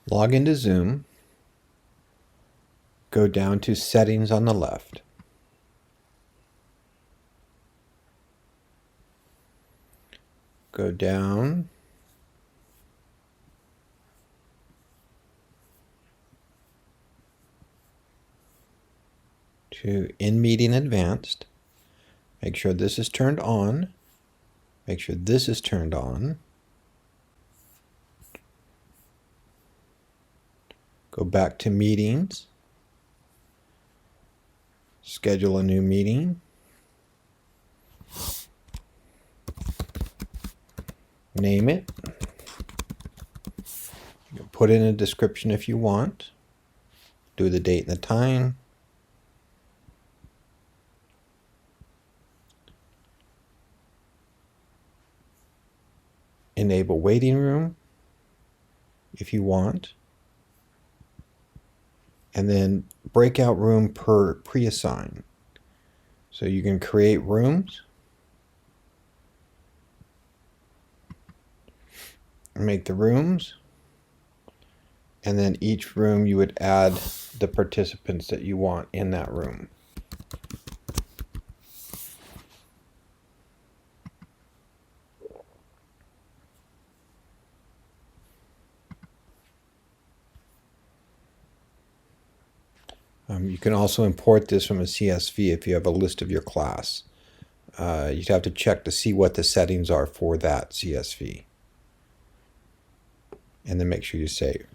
Log into Zoom. Go down to Settings on the left. Go down to In-Meeting Advanced. Make sure this is turned on. Make sure this is turned on. Go back to Meetings. Schedule a new meeting. Name it. You can put in a description if you want. Do the date and the time. Enable waiting room if you want. And then breakout room per pre-assign. So you can create rooms. Make the rooms. And then each room you would add the participants that you want in that room. You can also import this from a CSV if you have a list of your class. You'd have to check to see what the settings are for that CSV. And then make sure you save.